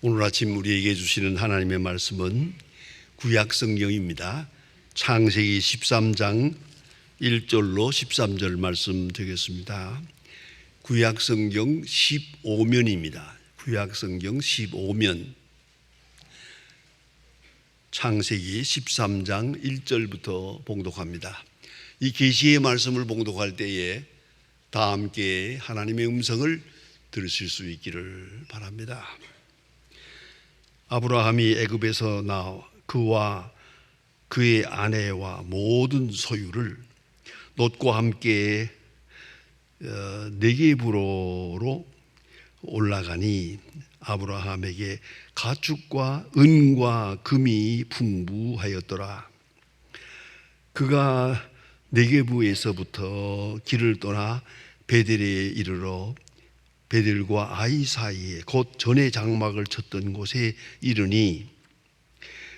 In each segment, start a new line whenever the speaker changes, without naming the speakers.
오늘 아침 우리에게 주시는 하나님의 말씀은 구약 성경입니다. 창세기 13장 1절로 13절 말씀 되겠습니다. 구약 성경 15면입니다. 구약 성경 15면, 창세기 13장 1절부터 봉독합니다. 이 계시의 말씀을 봉독할 때에 다 함께 하나님의 음성을 들으실 수 있기를 바랍니다. 아브라함이 애굽에서 나와 그와 그의 아내와 모든 소유를 롯과 함께 네게부로 올라가니 아브라함에게 가축과 은과 금이 풍부하였더라. 그가 네게부에서부터 길을 떠나 베델에 이르러 베델과 아이 사이에 곧 전에 장막을 쳤던 곳에 이르니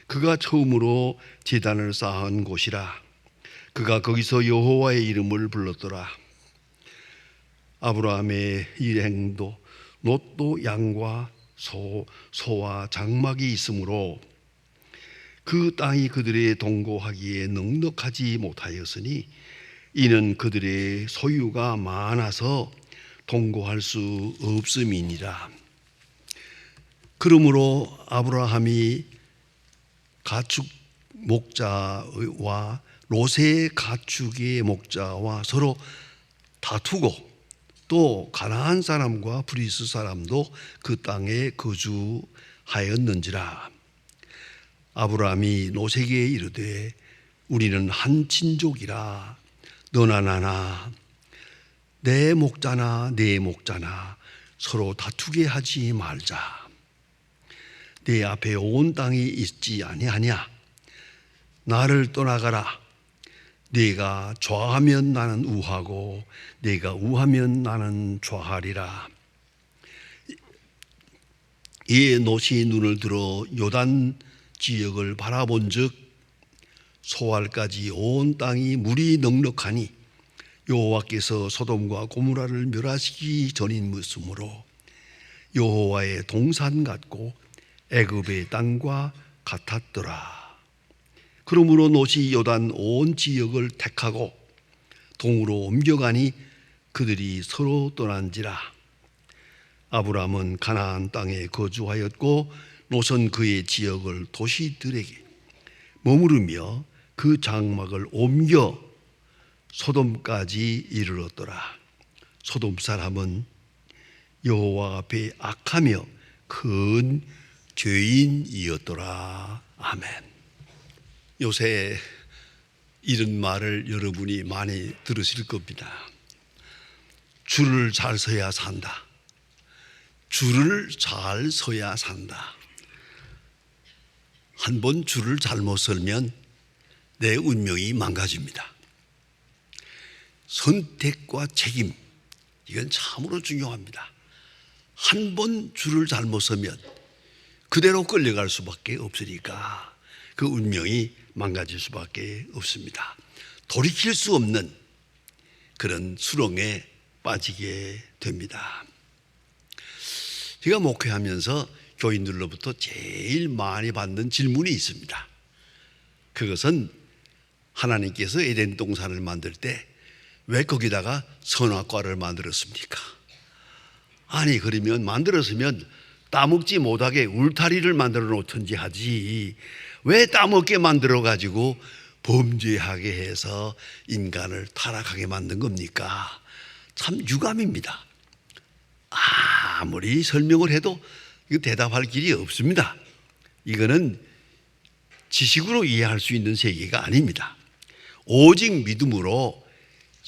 그가 처음으로 제단을 쌓은 곳이라. 그가 거기서 여호와의 이름을 불렀더라. 아브라함의 일행도 롯도 양과 소와 장막이 있으므로 그 땅이 그들의 동거하기에 넉넉하지 못하였으니 이는 그들의 소유가 많아서 동거할 수 없음이니라. 그러므로 아브라함이 가축 목자와 롯의 가축의 목자와 서로 다투고 또 가나안 사람과 브리스 사람도 그 땅에 거주하였는지라. 아브라함이 롯에게 이르되 우리는 한 친족이라 너나 나나 내 목자나 내 목자나 서로 다투게 하지 말자. 내 앞에 온 땅이 있지 아니하냐. 나를 떠나가라. 네가 좌하면 나는 우하고 네가 우하면 나는 좌하리라. 이에 롯이 눈을 들어 요단 지역을 바라본즉 소알까지 온 땅이 물이 넉넉하니 여호와께서 소돔과 고모라를 멸하시기 전이므로 여호와의 동산 같고 애굽의 땅과 같았더라. 그러므로 롯이 요단 온 지역을 택하고 동으로 옮겨가니 그들이 서로 떠난지라. 아브라함은 가나안 땅에 거주하였고 롯은 그의 지역을 도시들에게 머무르며 그 장막을 옮겨 소돔까지 이르렀더라. 소돔 사람은 여호와 앞에 악하며 큰 죄인이었더라. 아멘. 요새 이런 말을 여러분이 많이 들으실 겁니다. 줄을 잘 서야 산다. 줄을 잘 서야 산다. 한 번 줄을 잘못 설면 내 운명이 망가집니다. 선택과 책임, 이건 참으로 중요합니다. 한 번 줄을 잘못 서면 그대로 끌려갈 수밖에 없으니까 그 운명이 망가질 수밖에 없습니다. 돌이킬 수 없는 그런 수렁에 빠지게 됩니다. 제가 목회하면서 교인들로부터 제일 많이 받는 질문이 있습니다. 그것은 하나님께서 에덴 동산을 만들 때 왜 거기다가 선악과를 만들었습니까? 아니 그러면 만들었으면 따먹지 못하게 울타리를 만들어 놓든지 하지 왜 따먹게 만들어 가지고 범죄하게 해서 인간을 타락하게 만든 겁니까? 참 유감입니다. 아무리 설명을 해도 이거 대답할 길이 없습니다. 이거는 지식으로 이해할 수 있는 세계가 아닙니다. 오직 믿음으로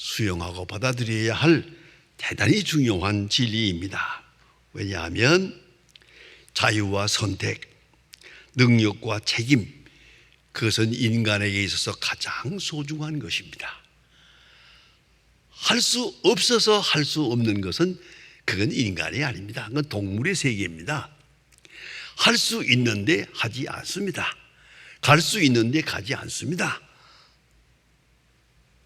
수용하고 받아들여야 할 대단히 중요한 진리입니다. 왜냐하면 자유와 선택, 능력과 책임, 그것은 인간에게 있어서 가장 소중한 것입니다. 할 수 없어서 할 수 없는 것은 그건 인간이 아닙니다. 그건 동물의 세계입니다. 할 수 있는데 하지 않습니다. 갈 수 있는데 가지 않습니다.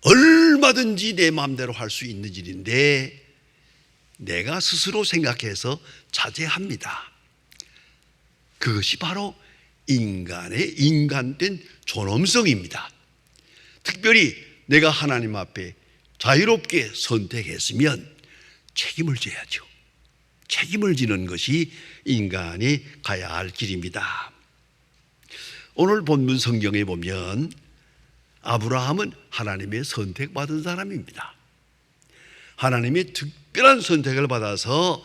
얼마든지 내 마음대로 할 수 있는 일인데 내가 스스로 생각해서 자제합니다. 그것이 바로 인간의 인간된 존엄성입니다. 특별히 내가 하나님 앞에 자유롭게 선택했으면 책임을 져야죠. 책임을 지는 것이 인간이 가야 할 길입니다. 오늘 본문 성경에 보면 아브라함은 하나님의 선택받은 사람입니다. 하나님의 특별한 선택을 받아서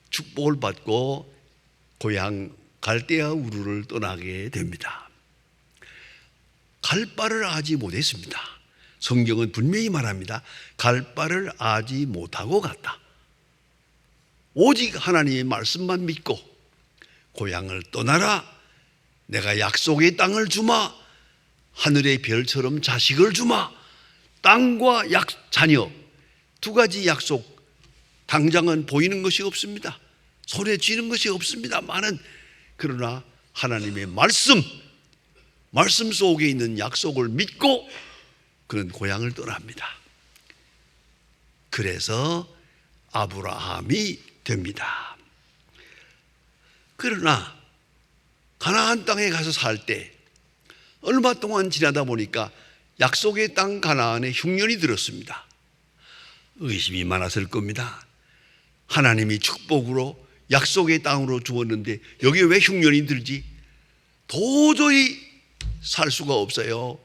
축복을 받고 고향 갈대아 우르를 떠나게 됩니다. 갈 바를 아지 못했습니다. 성경은 분명히 말합니다. 갈 바를 아지 못하고 갔다. 오직 하나님의 말씀만 믿고 고향을 떠나라. 내가 약속의 땅을 주마. 하늘의 별처럼 자식을 주마. 땅과 자녀 두 가지 약속, 당장은 보이는 것이 없습니다. 손에 쥐는 것이 없습니다만은 그러나 하나님의 말씀 속에 있는 약속을 믿고 그는 고향을 떠납니다. 그래서 아브라함이 됩니다. 그러나 가나안 땅에 가서 살 때 얼마 동안 지나다 보니까 약속의 땅 가나안에 흉년이 들었습니다. 의심이 많았을 겁니다. 하나님이 축복으로 약속의 땅으로 주었는데 여기에 왜 흉년이 들지? 도저히 살 수가 없어요.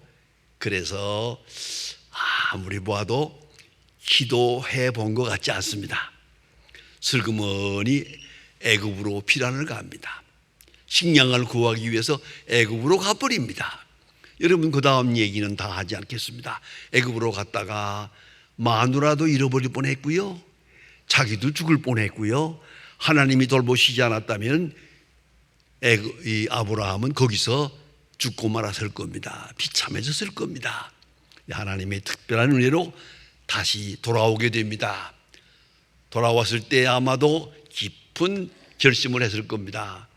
그래서 아무리 보아도 기도해 본 것 같지 않습니다. 슬그머니 애굽으로 피란을 갑니다. 식량을 구하기 위해서 애굽으로 가버립니다. 여러분 그 다음 얘기는 다 하지 않겠습니다. 애굽으로 갔다가 마누라도 잃어버릴 뻔했고요. 자기도 죽을 뻔했고요. 하나님이 돌보시지 않았다면 이 아브라함은 거기서 죽고 말았을 겁니다. 비참해졌을 겁니다. 하나님의 특별한 은혜로 다시 돌아오게 됩니다. 돌아왔을 때 아마도 깊은 결심을 했을 겁니다.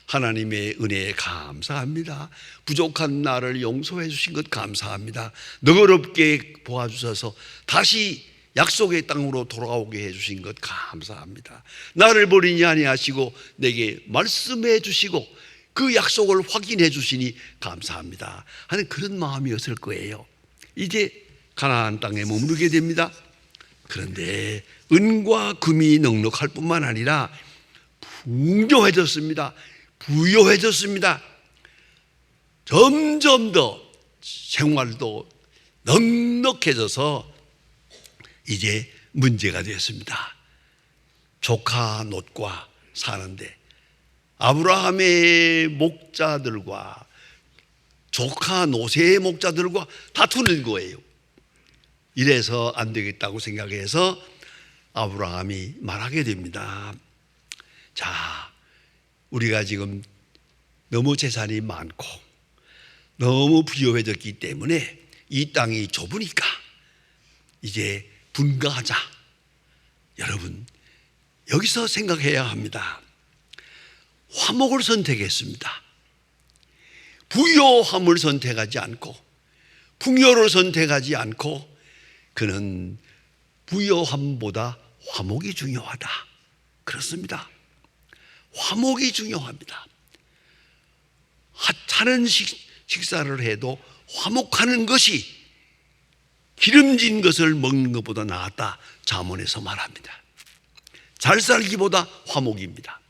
하나님의 은혜에 감사합니다. 부족한 나를 용서해 주신 것 감사합니다. 너그럽게 보아주셔서 다시 약속의 땅으로 돌아오게 해주신 것 감사합니다. 나를 버리지 아니하시고 내게 말씀해 주시고 그 약속을 확인해 주시니 감사합니다 하는 그런 마음이었을 거예요. 이제 가나안 땅에 머무르게 됩니다. 그런데 은과 금이 넉넉할 뿐만 아니라 풍요해졌습니다. 부유해졌습니다. 점점 더 생활도 넉넉해져서 이제 문제가 되었습니다. 조카 롯과 사는데 아브라함의 목자들과 조카 롯의 목자들과 다투는 거예요. 이래서 안 되겠다고 생각해서 아브라함이 말하게 됩니다. 자, 우리가 지금 너무 재산이 많고 너무 부유해졌기 때문에 이 땅이 좁으니까 이제 분가하자. 여러분 여기서 생각해야 합니다. 화목을 선택했습니다. 부요함을 선택하지 않고 풍요를 선택하지 않고 그는 부요함보다 화목이 중요하다. 그렇습니다. 화목이 중요합니다. 하찮은 식사를 해도 화목하는 것이 기름진 것을 먹는 것보다 낫다. 잠언에서 말합니다. 잘 살기보다 화목입니다.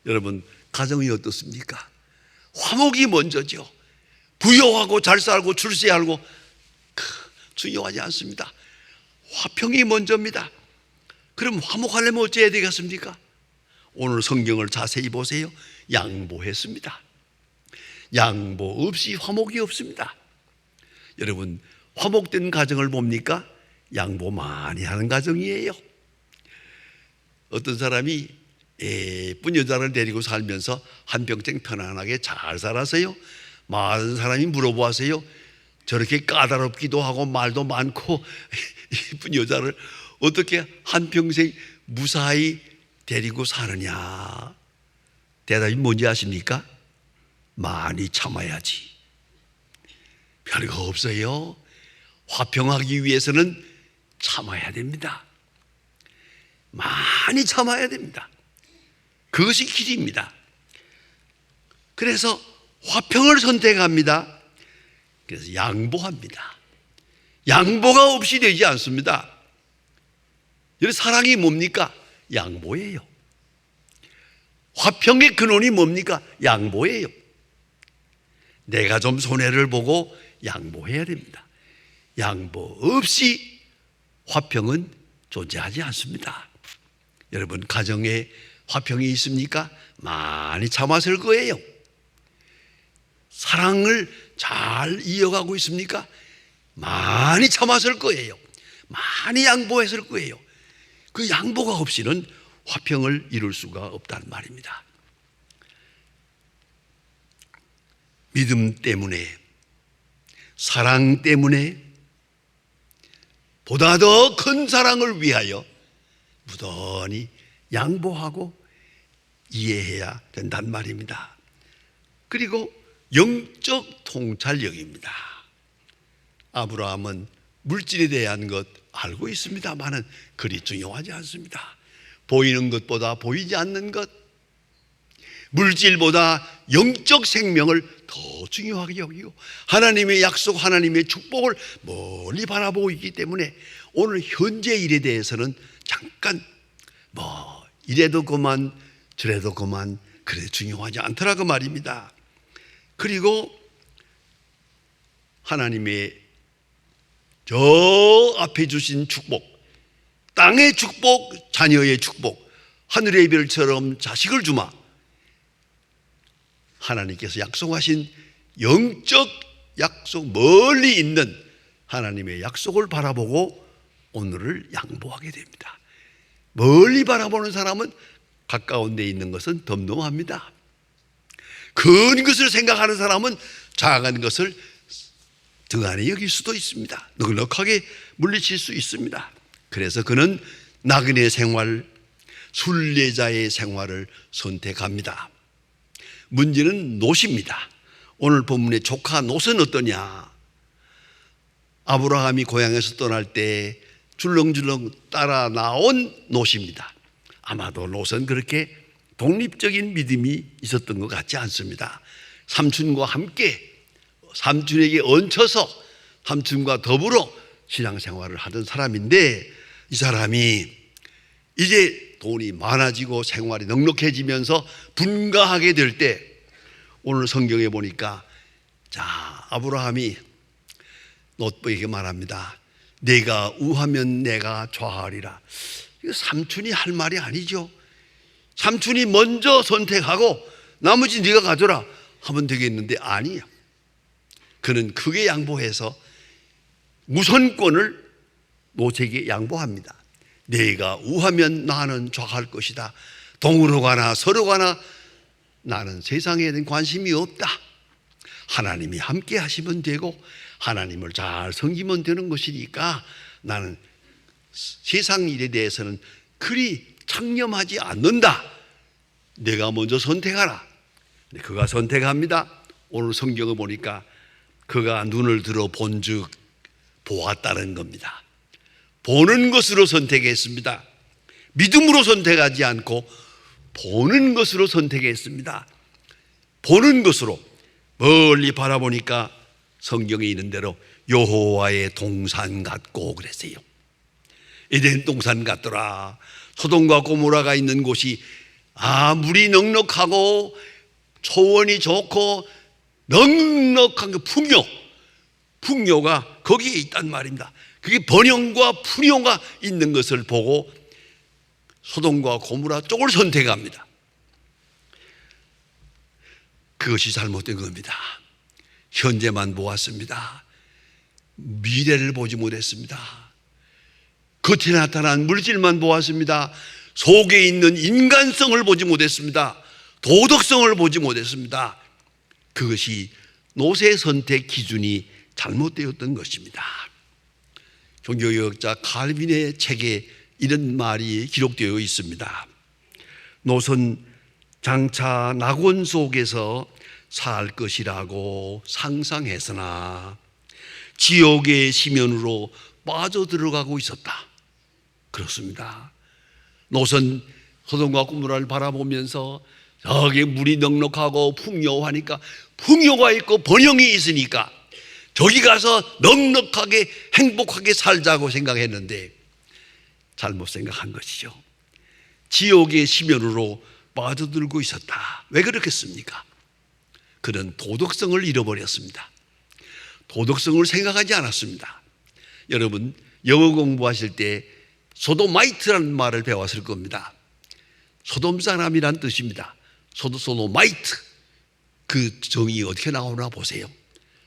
여러분 가정이 어떻습니까? 화목이 먼저죠. 부유하고 잘 살고 출세하고 중요하지 않습니다. 화평이 먼저입니다. 그럼 화목하려면 어찌해야 되겠습니까? 오늘 성경을 자세히 보세요. 양보했습니다. 양보 없이 화목이 없습니다. 여러분 화목된 가정을 봅니까? 양보 많이 하는 가정이에요. 어떤 사람이 예쁜 여자를 데리고 살면서 한평생 편안하게 잘 살았어요. 많은 사람이 물어보았어요. 저렇게 까다롭기도 하고 말도 많고 예쁜 여자를 어떻게 한평생 무사히 데리고 사느냐? 대답이 뭔지 아십니까? 많이 참아야지. 별거 없어요. 화평하기 위해서는 참아야 됩니다. 많이 참아야 됩니다. 그것이 길입니다. 그래서 화평을 선택합니다. 그래서 양보합니다. 양보가 없이 되지 않습니다. 사랑이 뭡니까? 양보예요. 화평의 근원이 뭡니까? 양보예요. 내가 좀 손해를 보고 양보해야 됩니다. 양보 없이 화평은 존재하지 않습니다. 여러분, 가정에 화평이 있습니까? 많이 참았을 거예요. 사랑을 잘 이어가고 있습니까? 많이 참았을 거예요. 많이 양보했을 거예요. 그 양보가 없이는 화평을 이룰 수가 없단 말입니다. 믿음 때문에, 사랑 때문에, 보다 더 큰 사랑을 위하여 무던히 양보하고 이해해야 된단 말입니다. 그리고 영적 통찰력입니다. 아브라함은 물질에 대한 것 알고 있습니다만은 그리 중요하지 않습니다. 보이는 것보다 보이지 않는 것, 물질보다 영적 생명을 더 중요하게 여기고 하나님의 약속, 하나님의 축복을 멀리 바라보고 있기 때문에 오늘 현재 일에 대해서는 잠깐 이래도 그만 저래도 그만 그래 중요하지 않더라고 말입니다. 그리고 하나님의 저 앞에 주신 축복, 땅의 축복, 자녀의 축복, 하늘의 별처럼 자식을 주마, 하나님께서 약속하신 영적 약속, 멀리 있는 하나님의 약속을 바라보고 오늘을 양보하게 됩니다. 멀리 바라보는 사람은 가까운 데 있는 것은 덤덤합니다. 큰 것을 생각하는 사람은 작은 것을 등한히 여길 수도 있습니다. 넉넉하게 물리칠 수 있습니다. 그래서 그는 나그네 생활, 순례자의 생활을 선택합니다. 문제는 롯입니다. 오늘 본문의 조카 롯은 어떠냐? 아브라함이 고향에서 떠날 때 줄렁줄렁 따라 나온 롯입니다. 아마도 롯은 그렇게 독립적인 믿음이 있었던 것 같지 않습니다. 삼촌과 함께, 삼촌에게 얹혀서 삼촌과 더불어 신앙생활을 하던 사람인데, 이 사람이 이제 돈이 많아지고 생활이 넉넉해지면서 분가하게 될 때, 오늘 성경에 보니까 아브라함이 롯에게 말합니다. 내가 우하면 내가 좌하리라. 이거 삼촌이 할 말이 아니죠. 삼촌이 먼저 선택하고 나머지 네가 가져라 하면 되겠는데 아니에요. 그는 크게 양보해서 우선권을 롯에게 양보합니다. 내가 우하면 나는 좌할 것이다. 동으로 가나 서로 가나 나는 세상에 대한 관심이 없다. 하나님이 함께 하시면 되고 하나님을 잘 섬기면 되는 것이니까 나는 세상 일에 대해서는 그리 창념하지 않는다. 내가 먼저 선택하라. 그가 선택합니다. 오늘 성경을 보니까 그가 눈을 들어 본즉 보았다는 겁니다. 보는 것으로 선택했습니다. 믿음으로 선택하지 않고 보는 것으로 선택했습니다. 보는 것으로 멀리 바라보니까 성경에 있는 대로 여호와의 동산 같고 그랬어요. 에덴 동산 같더라. 소돔과 고모라가 있는 곳이 물이 넉넉하고 초원이 좋고 넉넉한 그 풍요가 거기에 있단 말입니다. 그게 번영과 풍요가 있는 것을 보고 소돔과 고모라 쪽을 선택합니다. 그것이 잘못된 겁니다. 현재만 보았습니다. 미래를 보지 못했습니다. 겉에 나타난 물질만 보았습니다. 속에 있는 인간성을 보지 못했습니다. 도덕성을 보지 못했습니다. 그것이 롯의 선택 기준이 잘못되었던 것입니다. 종교개혁자 칼빈의 책에 이런 말이 기록되어 있습니다. 롯은 장차 낙원 속에서 살 것이라고 상상했으나 지옥의 심연으로 빠져들어가고 있었다. 그렇습니다. 롯은 소돔과 고모라를 바라보면서 저기 물이 넉넉하고 풍요하니까, 풍요가 있고 번영이 있으니까 저기 가서 넉넉하게 행복하게 살자고 생각했는데 잘못 생각한 것이죠. 지옥의 심연으로 빠져들고 있었다. 왜 그렇겠습니까? 그는 도덕성을 잃어버렸습니다. 도덕성을 생각하지 않았습니다. 여러분, 영어 공부하실 때 소도마이트라는 말을 배웠을 겁니다. 소돔 사람이란 뜻입니다. 소도마이트, 그 정의 어떻게 나오나 보세요.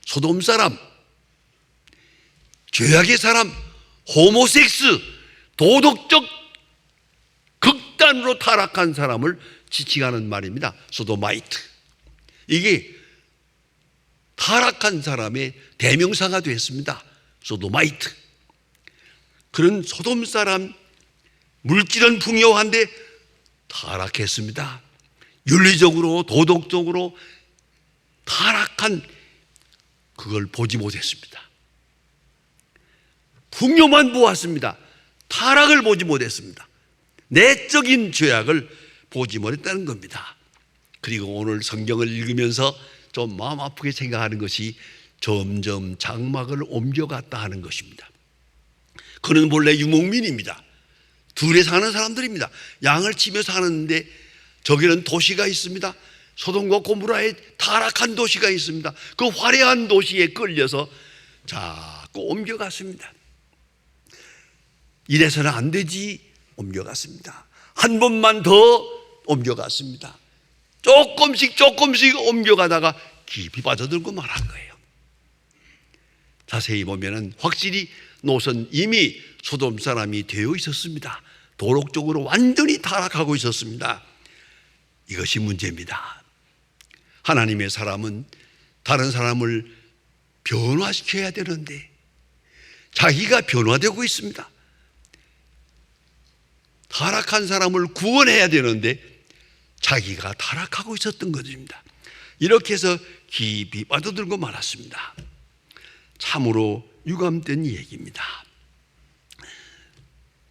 소돔 사람, 죄악의 사람, 호모섹스, 도덕적 극단으로 타락한 사람을 지칭하는 말입니다. 소도마이트. 이게 타락한 사람의 대명사가 됐습니다. 소도마이트. 그런 소돔 사람, 물질은 풍요한데 타락했습니다. 윤리적으로, 도덕적으로 타락한 그걸 보지 못했습니다. 풍요만 보았습니다. 타락을 보지 못했습니다. 내적인 죄악을 보지 못했다는 겁니다. 그리고 오늘 성경을 읽으면서 좀 마음 아프게 생각하는 것이 점점 장막을 옮겨갔다 하는 것입니다. 그는 본래 유목민입니다. 들에 사는 사람들입니다. 양을 치며 사는데 저기는 도시가 있습니다. 소돔과 고모라에 타락한 도시가 있습니다. 그 화려한 도시에 끌려서 자꾸 옮겨갔습니다. 이래서는 안 되지, 옮겨갔습니다. 한 번만 더 옮겨갔습니다. 조금씩 옮겨가다가 깊이 빠져들고 말한 거예요. 자세히 보면은 확실히 노선 이미 소돔 사람이 되어 있었습니다. 도덕적으로 완전히 타락하고 있었습니다. 이것이 문제입니다. 하나님의 사람은 다른 사람을 변화시켜야 되는데 자기가 변화되고 있습니다. 타락한 사람을 구원해야 되는데 자기가 타락하고 있었던 것입니다. 이렇게 해서 깊이 빠져들고 말았습니다. 참으로 유감된 얘기입니다.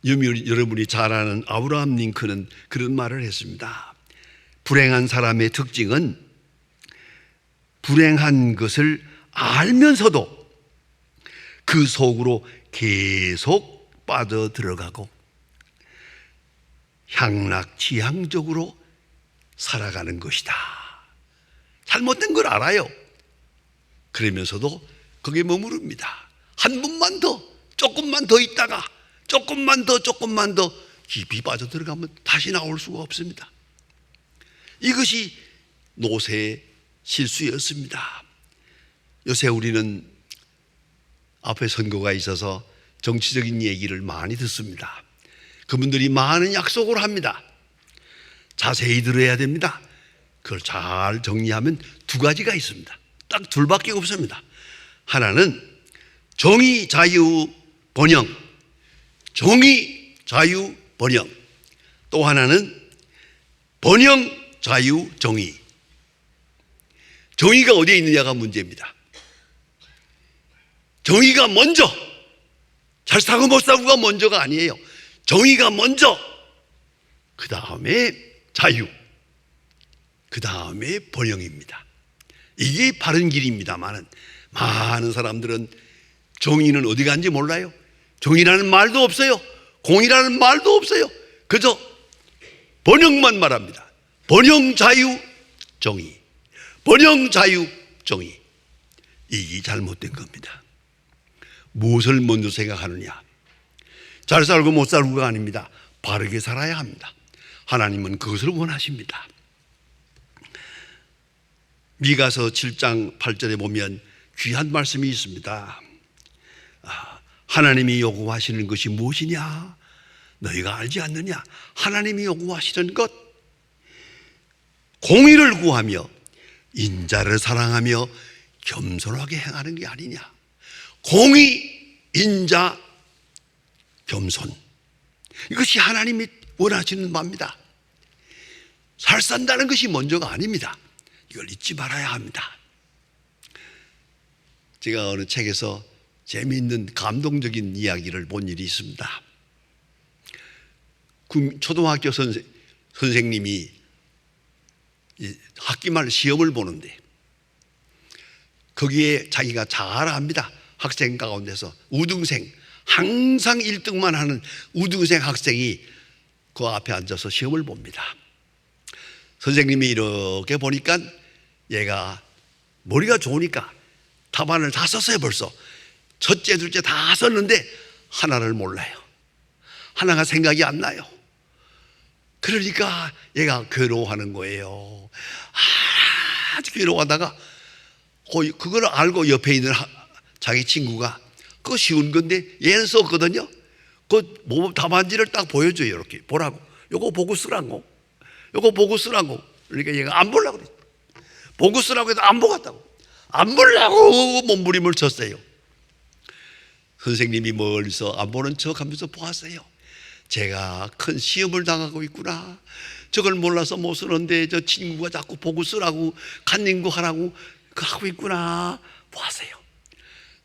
여러분이 잘 아는 아브라함 링컨은 그런 말을 했습니다. 불행한 사람의 특징은 불행한 것을 알면서도 그 속으로 계속 빠져들어가고 향락지향적으로 살아가는 것이다. 잘못된 걸 알아요. 그러면서도 거기에 머무릅니다. 한 번만 더, 조금만 더 있다가 조금만 더 깊이 빠져들어가면 다시 나올 수가 없습니다. 이것이 노세의 실수였습니다. 요새 우리는 앞에 선거가 있어서 정치적인 얘기를 많이 듣습니다. 그분들이 많은 약속을 합니다. 자세히 들어야 됩니다. 그걸 잘 정리하면 두 가지가 있습니다. 딱 둘밖에 없습니다. 하나는 정의, 자유, 번영. 정의, 자유, 번영. 또 하나는 번영, 자유, 정의. 정의가 어디에 있느냐가 문제입니다. 정의가 먼저, 잘 사고 못 사고가 먼저가 아니에요. 정의가 먼저, 그 다음에 자유, 그 다음에 번영입니다. 이게 바른 길입니다만 많은 사람들은 정의는 어디 간지 몰라요. 정의라는 말도 없어요. 공의라는 말도 없어요. 그저 번영만 말합니다. 번영, 자유, 정의. 번영, 자유, 정의. 이게 잘못된 겁니다. 무엇을 먼저 생각하느냐? 잘 살고 못 살고가 아닙니다. 바르게 살아야 합니다. 하나님은 그것을 원하십니다. 미가서 7장 8절에 보면 귀한 말씀이 있습니다. 하나님이 요구하시는 것이 무엇이냐? 너희가 알지 않느냐? 하나님이 요구하시는 것, 공의를 구하며 인자를 사랑하며 겸손하게 행하는 게 아니냐? 공의, 인자, 겸손, 이것이 하나님이 원하시는 바입니다. 잘 산다는 것이 먼저가 아닙니다. 이걸 잊지 말아야 합니다. 제가 어느 책에서 재미있는 감동적인 이야기를 본 일이 있습니다. 초등학교 선생님이 학기 말 시험을 보는데 거기에 자기가 잘 압니다. 학생 가운데서 우등생, 항상 1등만 하는 우등생 학생이 그 앞에 앉아서 시험을 봅니다. 선생님이 이렇게 보니까 얘가 머리가 좋으니까 답안을 다 썼어요. 벌써 첫째 둘째 다 썼는데 하나를 몰라요. 하나가 생각이 안 나요. 그러니까 얘가 괴로워하는 거예요. 아주 괴로워하다가 그걸 알고 옆에 있는 자기 친구가 그거 쉬운 건데 얘는 썼거든요. 그 답안지를 딱 보여줘요. 이렇게 보라고. 요거 보고 쓰라고. 요거 보고 쓰라고. 그러니까 얘가 안 보려고 그랬어요. 보고 쓰라고 해도 안 보겠다고. 안 보려고 몸부림을 쳤어요. 선생님이 멀리서 안 보는 척 하면서 보았어요. 제가 큰 시험을 당하고 있구나. 저걸 몰라서 못 쓰는데 저 친구가 자꾸 보고 쓰라고 간닝구 하라고 하고 있구나 보았어요.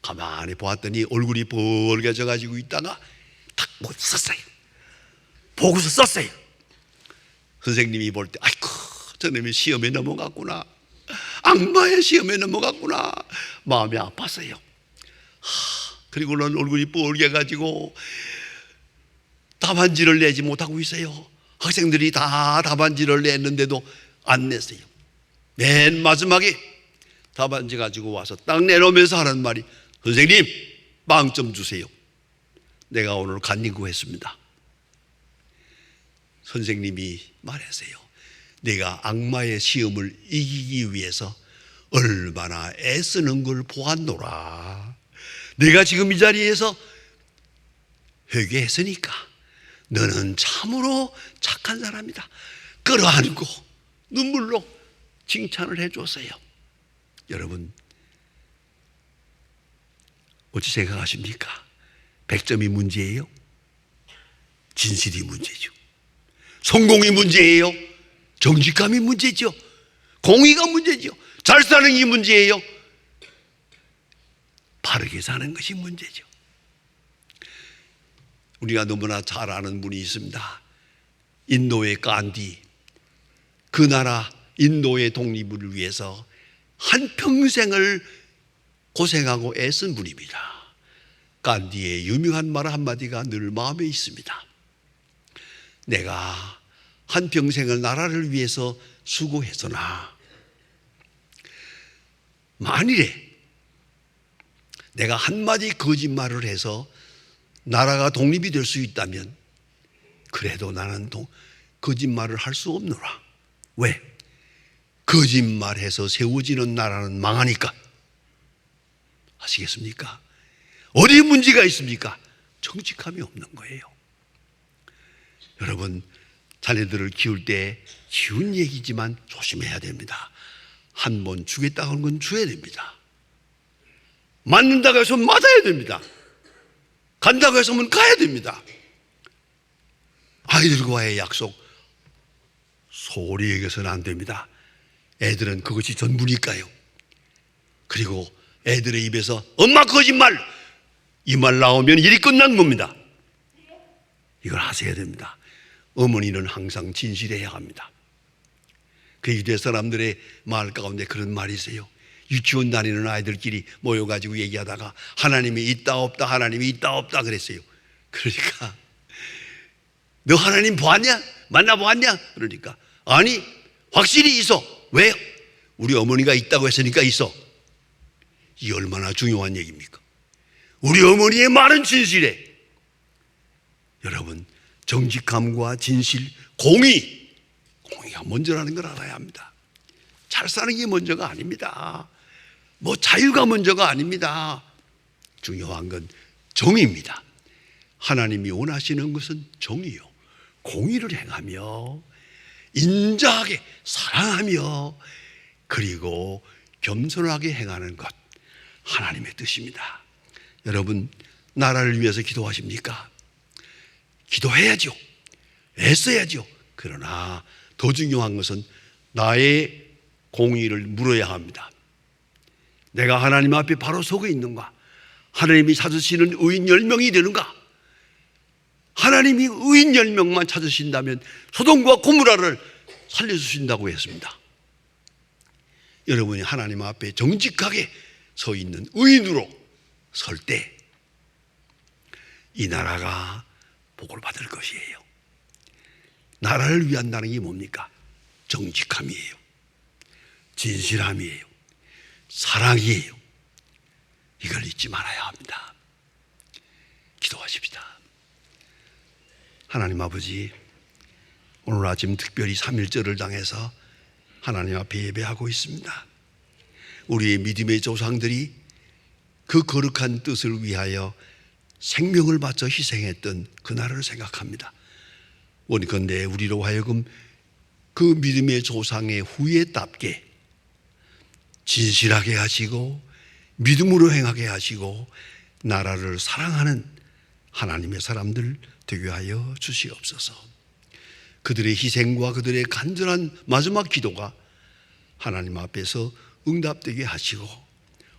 가만히 보았더니 얼굴이 벌개져 가지고 있다가 탁 썼어요. 보고서 썼어요. 선생님이 볼 때 아이고 저놈이 시험에 넘어갔구나. 악마의 시험에 넘어갔구나. 마음이 아팠어요. 그리고는 얼굴이 뻘개가지고 답안지를 내지 못하고 있어요. 학생들이 다 답안지를 냈는데도 안 냈어요. 맨 마지막에 답안지 가지고 와서 딱 내놓으면서 하는 말이 선생님 빵 좀 주세요. 내가 오늘 간닝구 했습니다. 선생님이 말했어요. 내가 악마의 시험을 이기기 위해서 얼마나 애쓰는 걸 보았노라. 내가 지금 이 자리에서 회개했으니까 너는 참으로 착한 사람이다. 끌어안고 눈물로 칭찬을 해줬어요. 여러분 어찌 생각하십니까? 100점이 문제예요? 진실이 문제죠. 성공이 문제예요? 정직함이 문제죠. 공의가 문제죠. 잘 사는 게 문제예요? 바르게 사는 것이 문제죠. 우리가 너무나 잘 아는 분이 있습니다. 인도의 간디. 그 나라 인도의 독립을 위해서 한평생을 고생하고 애쓴 분입니다. 간디의 유명한 말 한마디가 늘 마음에 있습니다. 내가 한평생을 나라를 위해서 수고했으나 만일에 내가 한마디 거짓말을 해서 나라가 독립이 될 수 있다면 그래도 나는 거짓말을 할 수 없노라. 왜? 거짓말해서 세워지는 나라는 망하니까. 아시겠습니까? 어디 문제가 있습니까? 정직함이 없는 거예요. 여러분 자녀들을 키울 때 쉬운 얘기지만 조심해야 됩니다. 한 번 주겠다고 하는 건 줘야 됩니다. 맞는다고 해서 맞아야 됩니다. 간다고 해서 가야 됩니다. 아이들과의 약속 소홀히 얘기해서는 안 됩니다. 애들은 그것이 전부니까요. 그리고 애들의 입에서 엄마 거짓말 이 말 나오면 일이 끝난 겁니다. 이걸 하셔야 됩니다. 어머니는 항상 진실해야 합니다. 그 유대 사람들의 말 가운데 그런 말이 있어요. 유치원 다니는 아이들끼리 모여가지고 얘기하다가 하나님이 있다 없다 하나님이 있다 없다 그랬어요. 그러니까 너 하나님 보았냐? 만나보았냐? 그러니까 아니 확실히 있어. 왜? 우리 어머니가 있다고 했으니까 있어. 이게 얼마나 중요한 얘기입니까? 우리 어머니의 말은 진실해. 여러분 정직함과 진실, 공의가 먼저라는 걸 알아야 합니다. 잘 사는 게 먼저가 아닙니다. 뭐 자유가 먼저가 아닙니다. 중요한 건 정의입니다. 하나님이 원하시는 것은 정의요. 공의를 행하며 인자하게 사랑하며 그리고 겸손하게 행하는 것 하나님의 뜻입니다. 여러분 나라를 위해서 기도하십니까? 기도해야죠. 애써야죠. 그러나 더 중요한 것은 나의 공의를 물어야 합니다. 내가 하나님 앞에 바로 서고 있는가? 하나님이 찾으시는 의인 10명이 되는가? 하나님이 의인 10명만 찾으신다면 소돔과 고모라를 살려주신다고 했습니다. 여러분이 하나님 앞에 정직하게 서 있는 의인으로 설 때 이 나라가 복을 받을 것이에요. 나라를 위한다는 게 뭡니까? 정직함이에요. 진실함이에요. 사랑이에요. 이걸 잊지 말아야 합니다. 기도하십시다. 하나님 아버지, 오늘 아침 특별히 3.1절을 당해서 하나님 앞에 예배하고 있습니다. 우리의 믿음의 조상들이 그 거룩한 뜻을 위하여 생명을 바쳐 희생했던 그날을 생각합니다. 원컨대 우리로 하여금 그 믿음의 조상의 후예답게 진실하게 하시고 믿음으로 행하게 하시고 나라를 사랑하는 하나님의 사람들 되게 하여 주시옵소서. 그들의 희생과 그들의 간절한 마지막 기도가 하나님 앞에서 응답되게 하시고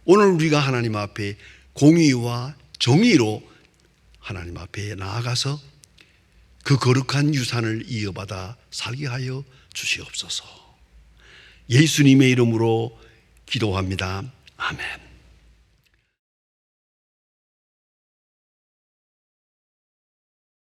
오늘 우리가 하나님 앞에 공의와 정의로 하나님 앞에 나아가서 그 거룩한 유산을 이어받아 살게 하여 주시옵소서. 예수님의 이름으로 기도합니다. 아멘.